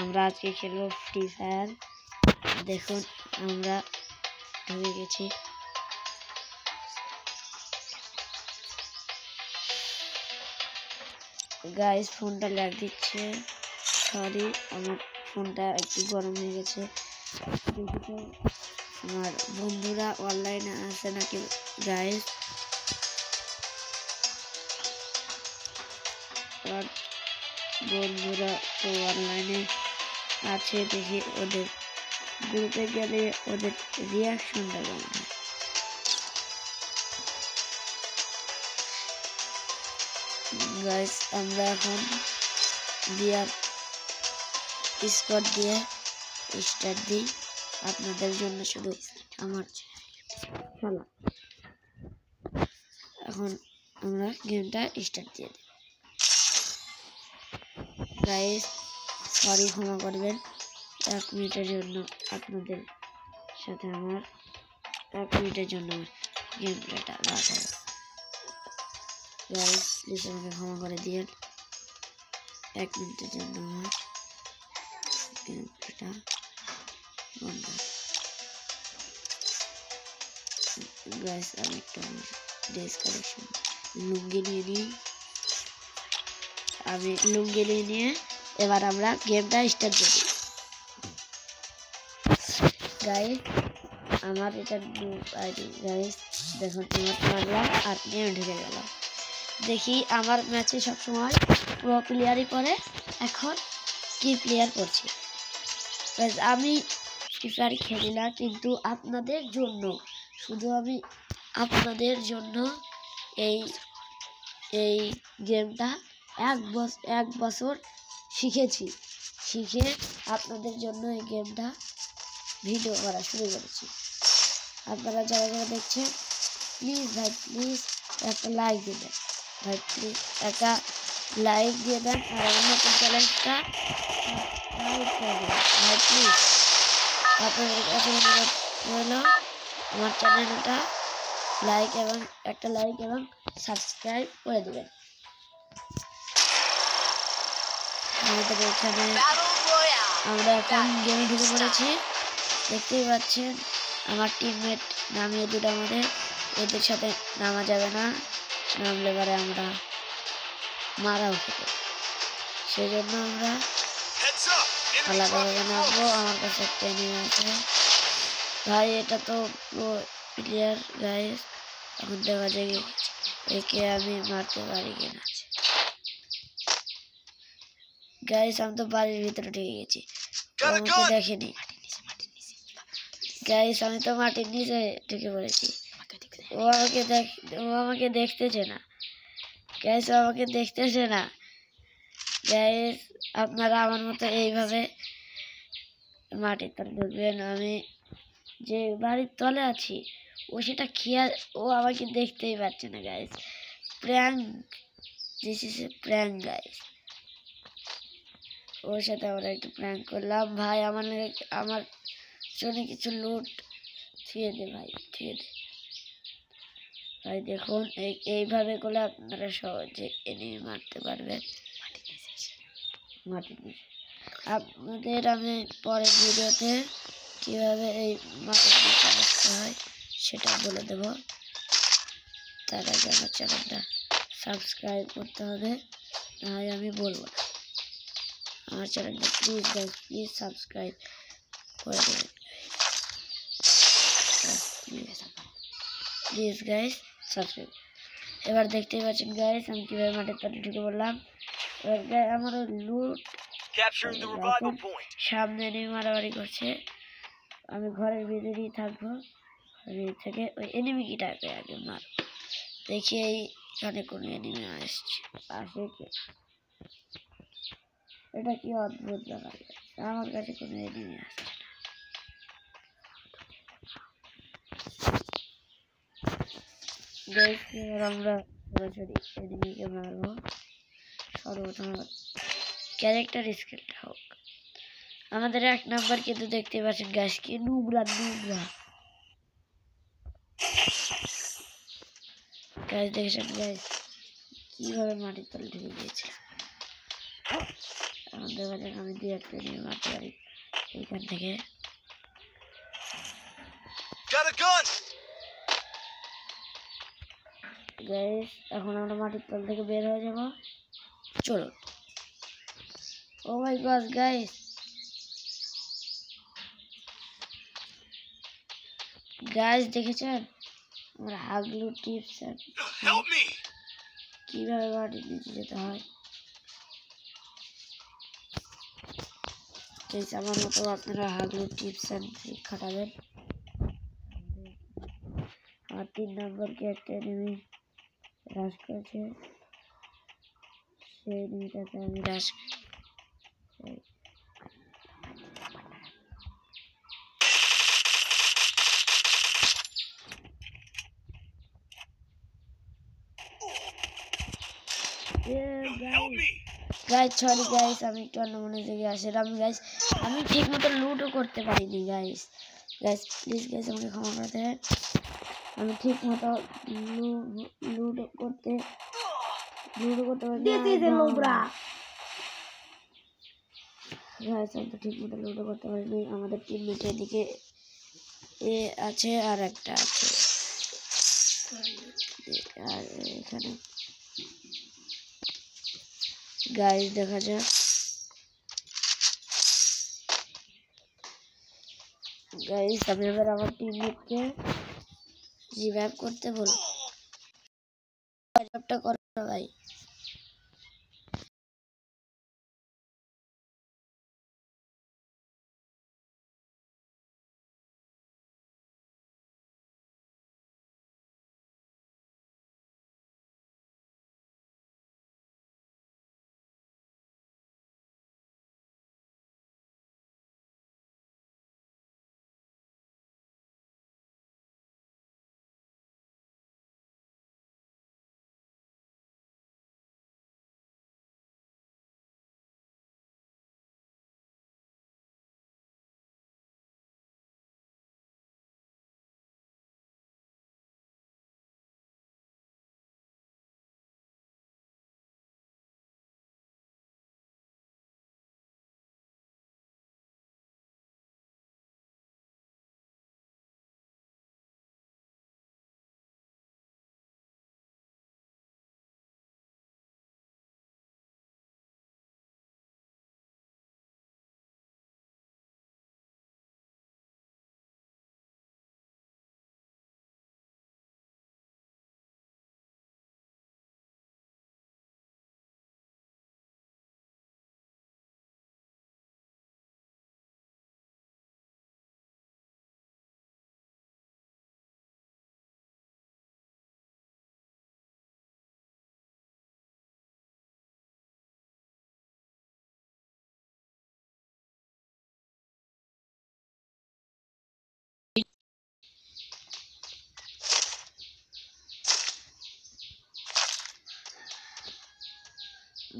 আমরা আজকে খেলবো ফ্রি ফায়ার। দেখুন আমরা ঢুকে গেছি। গাইস ফোনটা ল্যাগ দিচ্ছে, সরি আমার ফোনটা একটু গরম হয়ে গেছে। দেখি আমার বন্ধুরা অনলাইনে আছে নাকি গাইস। আর বন্ধুরা তো অনলাইনে আছে, দেখি ওদের গ্রুপে গেলে ওদের রিয়াকশনটা কেমন হয়। গাইস আমরা এখন বিয়ার স্কোয়াড দিয়ে স্টার্ট দিই আপনাদের জন্য, শুধু আমার খেলা। এখন আমরা গেমটা স্টার্ট দিয়ে দিই। গাইস সরি ক্ষমা করবেন, 1 মিনিটের জন্য আপনাদের সাথে আমার 1 মিনিটের জন্য গেম প্লেটা বাধা। গাইস প্লিজ আমাকে ক্ষমা করে দিন, 1 মিনিটের জন্য আমার গেম প্লেটা বন্ধ। গাইস আমি একটু ড্রেস কালেকশন লুঙ্গি নিয়ে নিই। আমি লুঙ্গি নিয়ে এবার আমরা গেমটা স্টার্ট করি। গাইস আমার এটা আইডি গাইস দেখুন, মারলাম আর গেমে ঢুকে গেলাম। দেখি আমার ম্যাচে সবসময় প্রো প্লেয়ারই পড়ে, এখন কি প্লেয়ার পড়ছে। আমি ফ্রি ফায়ার খেলি না, কিন্তু আপনাদের জন্য, শুধু আমি আপনাদের জন্য এই গেমটা 1 বছর শিখেছি, শিখে আপনাদের জন্য এই গেমটা ভিডিও করা শুরু করেছি। আপনারা যারা যারা দেখছেন প্লিজ ভাই প্লিজ একটা লাইক দিয়ে দেন ভাই, প্লিজ একটা লাইক দিয়ে দেন, আর আমার নতুন চ্যানেলটা সাবস্ক্রাইব করে দেন ভাই প্লিজ। আপনাদের কাছে অনুরোধ রইল আমার চ্যানেলটা একটা লাইক এবং সাবস্ক্রাইব করে দেবেন। আমাদের এখানে আমরা এখন গেমে ঢুকে পড়েছি, দেখতেই পাচ্ছেন আমার টিমমেট নামিয়ে দিল আমাদের। এদের সাথে নামা যাবে না, নামলে পরে আমরা মারাও খেতে, সেই জন্য আমরা আলাদাভাবে নামবো। আমার কাছে একটা এনিমি আছে ভাই, এটা তো প্লেয়ার গাইস। এখন দেখা যায় একে আমি মারতে পারি কিনা। গাইস আমি তো বাড়ির ভিতরে ঢুকে গেছি, আমাকে দেখেনি গাইস। আমি তো মাটির নিচে ঢুকে পড়েছি, ও আমাকে দেখতেছে না গাইস, ও আমাকে দেখতেছে না গাইস। আপনারা আমার মতো এইভাবে মাটির তলে ঢুকবেন। আমি যে বাড়ির তলে আছি ও সেটা খেয়াল, ও আমাকে দেখতেই পাচ্ছে না guys. Prank, this is a prank guys. ওর সাথে আমরা একটু প্র্যাঙ্ক করলাম ভাই। আমার জন্য কিছু লুট থুয়ে দে ভাই, থুয়ে দে ভাই। দেখুন এইভাবে করলে আপনারা সহজে এনিমি মারতে পারবেন মাটির নিচে। আপনাদের আমি পরের ভিডিওতে কীভাবে এই মাটির নিচে আসতে হয় সেটা বলে দেব। তার আগে আমার চ্যানেলটা সাবস্ক্রাইব করতে হবে, নাহলে আমি বলবো না। আমার চ্যানেলটা প্লিজ গাইস প্লিজ সাবস্ক্রাইব করে দেবেন প্লিজ গাইস সাবস্ক্রাইব। এবার দেখতেই পাচ্ছেন গাইস আমি কীভাবে মাটির তলে ঢুকে পড়লাম। এবার আমার লুট সামনে এনিমি মারামারি করছে, আমি ঘরের ভিতরেই থাকবো। ঘরের থেকে ওই এনিমিটাকে আগে মার। দেখি এইখানে কোনো এনিমি আসছে, আসে কে? এটা কি অদ্ভুত ব্যাপার, আমার কাছে কোনো এনিমি আসছে না। এবার আমরা সরাসরি এনিমিকে মারবো। সর্বপ্রথম ক্যারেক্টার স্কিলটা হোক আমাদের 1 নাম্বার, কিন্তু দেখতে পাচ্ছেন গাইস কি নুবরা গাইস। দেখেছেন গাইস কিভাবে মাটির তলে ঢুকে গিয়েছিল। এখন দেখা যাক আমি 2-1 নিয়ে মারতে পারি এইখান থেকে। গাইস এখন আমরা মাটির তল থেকে বের হয়ে যাব, চলো। ও মাই গড গাইস, গাইস দেখেছেন আমার হাগলু টিপস কিভাবে মাটির নিচে যেতে হয়। গাইস আমার মতো আপনারা হাগলু টিপস এন্ড ট্রিক খাটাবেন। আর 3 নম্বরকে একটা এনিমি রাশ করেছে, সেই এনিমিটাকে আমি রাশ গাইস সরি গাইস, আমি একটু অন্য মনে থেকে আসলাম গাইস, আমি ঠিক মতো লুটও করতে পারিনি গাইস। গাইস প্লিজ গাইস আমাকে ক্ষমা করে দেন, আমি ঠিক মতো লুট করতে পারিনি গাইস, আমি তো ঠিক মতো লুটও করতে পারিনি। আমাদের টিমমেট এদিকে এ আছে আর একটা আছে, আর এখানে গাইস দেখা যাক। গাইস আমি এবার আমার টিমমেটকে রিভাইভ করতে বলবো, রিভাইভটা করো ভাই।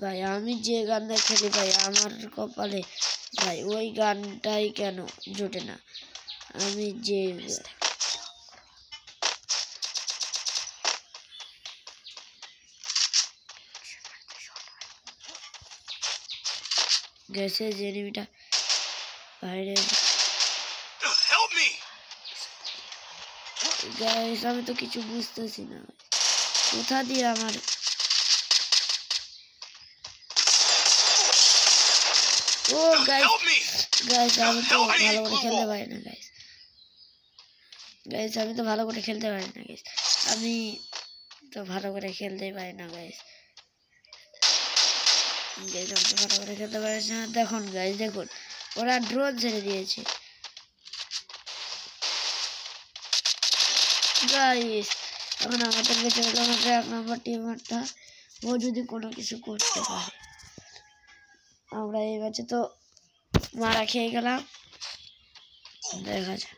ভাই আমি যে গানটা খেলি ভাই আমার কপালে ভাই ওই গানটাই কেন জোটে না। আমি যে গেছে যে এনিমিটা বাইরে, গাইস আমি তো কিছু বুঝতেছি না কোথা দিয়ে আমার ও গাইস আমি তো ভালো করে খেলতে পারি না গাইস। আমি তো ভালো করে খেলতে পারি না গাইস, আমি তো ভালো করে খেলতেই পারি না গাইস। আমি তো ভালো করে খেলতে পারি না। দেখুন গাইস দেখুন ওরা ড্রোন ছেড়ে দিয়েছে গাইস। এখন আমাদের বেঁচে গেল আমাদের 1 নম্বর টিমটা, ও যদি কোনো কিছু করতে পারে। আমরা এই ম্যাচে তো মারা খেয়ে গেলাম, দেখা যায়।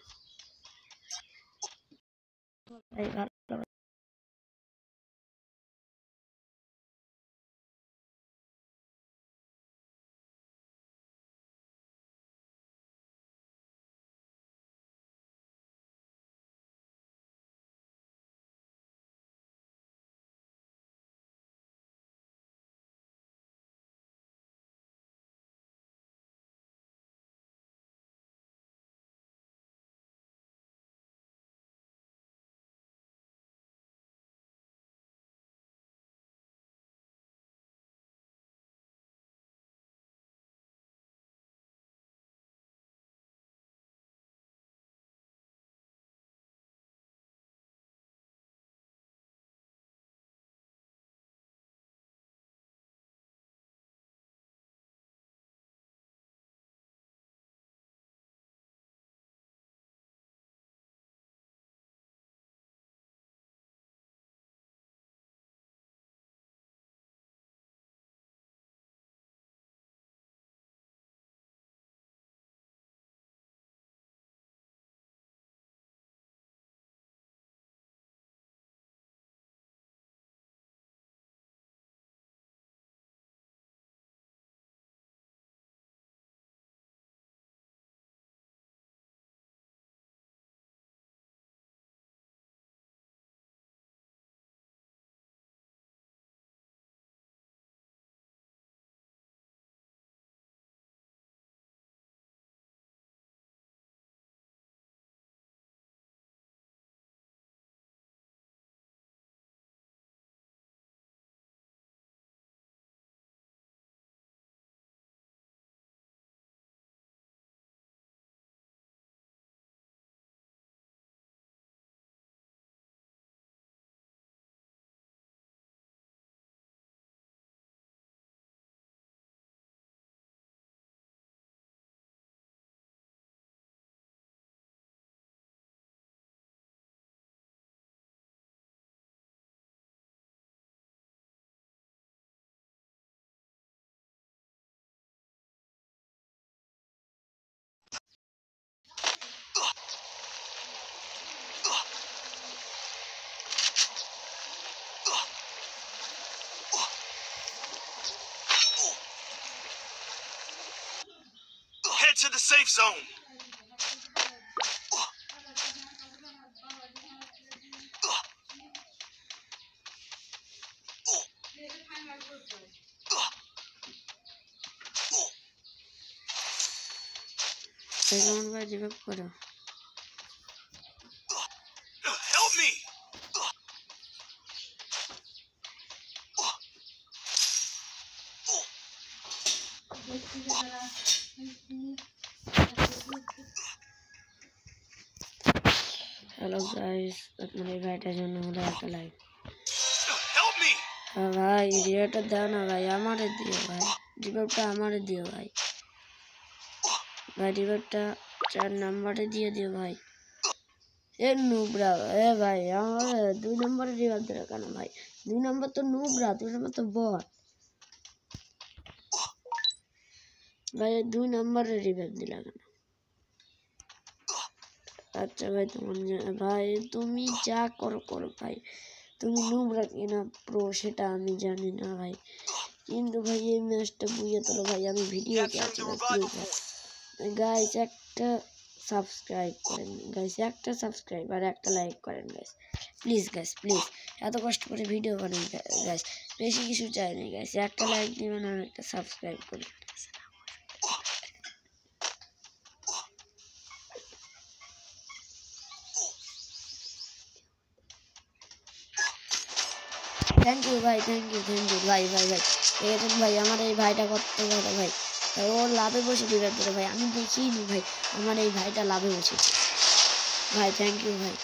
to the safe zone. Help me. Hello guys, আপনাদের ভাইটার জন্য হলো একটা লাইক। Help me. ভাই ভিডিওটা দাও না ভাই, আমারে দিও ভাই, রিভাইভটা আমারে দিও ভাই। ভাই রিভাইভটা 4 নম্বরে দিয়ে দিও ভাই। এ নুবরা এ ভাই আমার 2 নম্বরে রিভাইভ দিল কেন ভাই? 2 নম্বর তো নুবরা, 2 নম্বর তো বট ভাই। 2 নম্বরে রিভাইভ দিলা কেন? আচ্ছা ভাই তোমার ভাই তুমি যা করো করো ভাই, তুমি নুবরা কিনা প্রো সেটা আমি জানি না ভাই, কিন্তু ভাই এই ম্যাচটা বুঝে তোলো ভাই, আমি ভিডিওতে আছি ভাই। প্লিজ গাইস একটা সাবস্ক্রাইব করেন গাইস, একটা সাবস্ক্রাইব আর একটা লাইক করেন গাইস, প্লিজ গাইস প্লিজ। এত কষ্ট করে ভিডিও বানাই গাইস, বেশি কিছু চাই না গাইস, একটা লাইক দিবেন আর একটা সাবস্ক্রাইব করবেন। থ্যাংক ইউ ভাই, থ্যাংক ইউ ভাই ভাই ভাই। দেখেছেন ভাই আমার এই ভাইটা কত ভালো ভাই, ও লাভে বসে দিবে তোরে ভাই, আমি দেখিনি ভাই আমার এই ভাইটা লাভে বসেছে ভাই। থ্যাংক ইউ ভাই।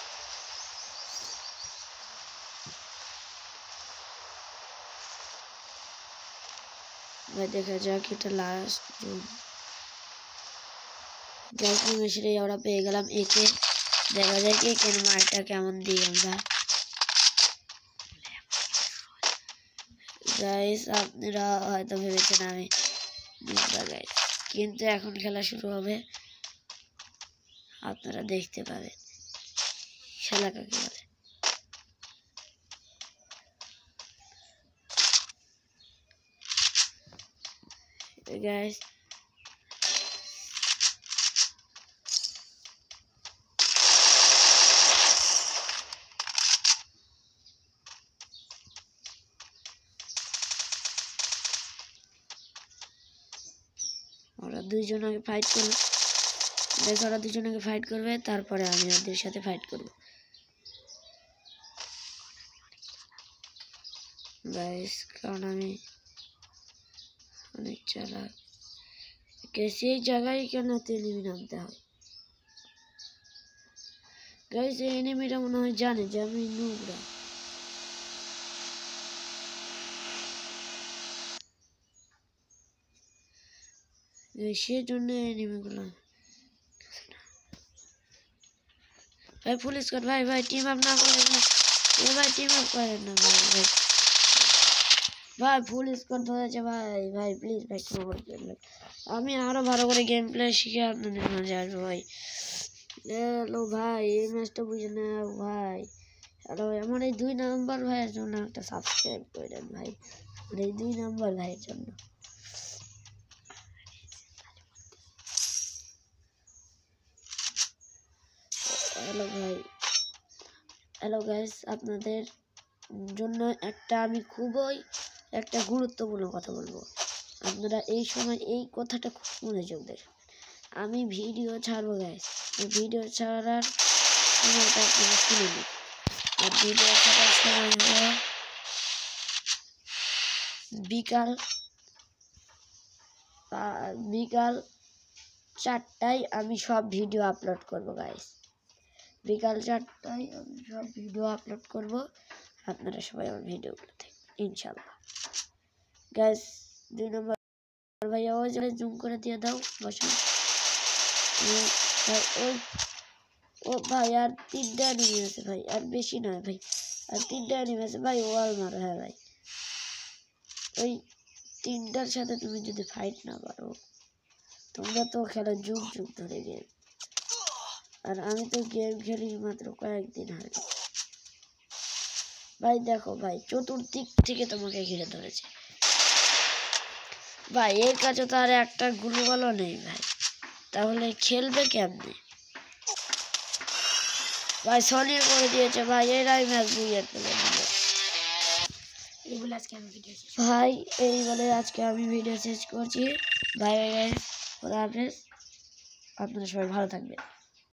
ভাই দেখা যাক এটা লাস্ট জুন যাই মেশিনে আমরা পেয়ে গেলাম একে। দেখা যায় কি কেন মারটা কেমন দিই আমরা গাইস। আপনারা হয়তো ভেবেছেন আমি গাইস, কিন্তু এখন খেলা শুরু হবে, আপনারা দেখতে পাবেন খেলা কাকে বলে। গাইস ওরা দুইজন আগে ফাইট করবে, ওরা দুজন আগে ফাইট করবে, তারপরে আমি ওদের সাথে ফাইট করব গাইস, কারণ আমি অনেক চালাক। সেই জায়গায় কেন এনিমি নামতে হয় গাইস? এই এনিমিটা মনে হয় জানে যে আমি নুবরা। সেজন্য এনিমিগুলো ভাই ফুল স্কোয়াড ভাই ভাই টিম আপ না করে ভাই টিম আপ করেন না ভাই ভাই ভাই ফুল স্কোয়াড ধরেছে ভাই ভাই প্লিজ ভাই ক্ষমা করে দেন ভাই, আমি আরো ভালো করে গেম প্লে শিখে আপনাদের মাঝে আসবো ভাই। হ্যালো ভাই এই ম্যাচটা বুঝে না ভাই। হ্যালো আমার এই 2 নম্বর ভাইয়ের জন্য একটা সাবস্ক্রাইব করে দেন ভাই, আমার এই 2 নম্বর ভাইয়ের জন্য। হ্যালো ভাই, হ্যালো গাইস, আপনাদের জন্য আমি খুবই একটা গুরুত্বপূর্ণ কথা বলবো। আপনারা এই সময় এই কথাটা খুব মনোযোগ দেন। আমি ভিডিও ছাড়বো গাইস, ভিডিও ছাড়ার সময়টা আপনারা শুনে নিন। আর ভিডিও ছাড়ার সময় হলো বিকাল 4টায় আমি সব ভিডিও আপলোড করবো গাইস। বিকাল 4টায় আমি সব ভিডিও আপলোড করব, আপনারা সবাই আমার ভিডিওগুলো দেখবেন ইনশাআল্লাহ গাইস। 2 নম্বর ভাইয়া ওই জন্য জুম করে দিয়ে দাও বসে। ও ভাই আর 3টা এনিমি আছে ভাই, আর বেশি নয় ভাই, আর 3টা এনিমি আছে ভাই। ওয়াল মারো হ্যাঁ ভাই, ওই 3টার সাথে তুমি যদি ফাইট না পারো, তোমরা তো খেলো যুগ যুগ ধরে গেম, আর আমি তো গেম খেলি মাত্র কয়েকদিন আগে ভাই। দেখো ভাই চতুর্দিক থেকে তোমাকে ঘিরে ধরেছে ভাই, এর কাছে তো আর একটা গুলুবালও নেই ভাই, তাহলে খেলবে কেমনে? ভাই সনি করে দিয়েছে ভাই, এরাই ম্যাচ বুঝে ফেলে দিল ভাই। এই বলে আজকে আমি ভিডিও শেষ করছি। বাই বাই গাইস, খোদা হাফেজ, আপনারা সবাই ভালো থাকবেন।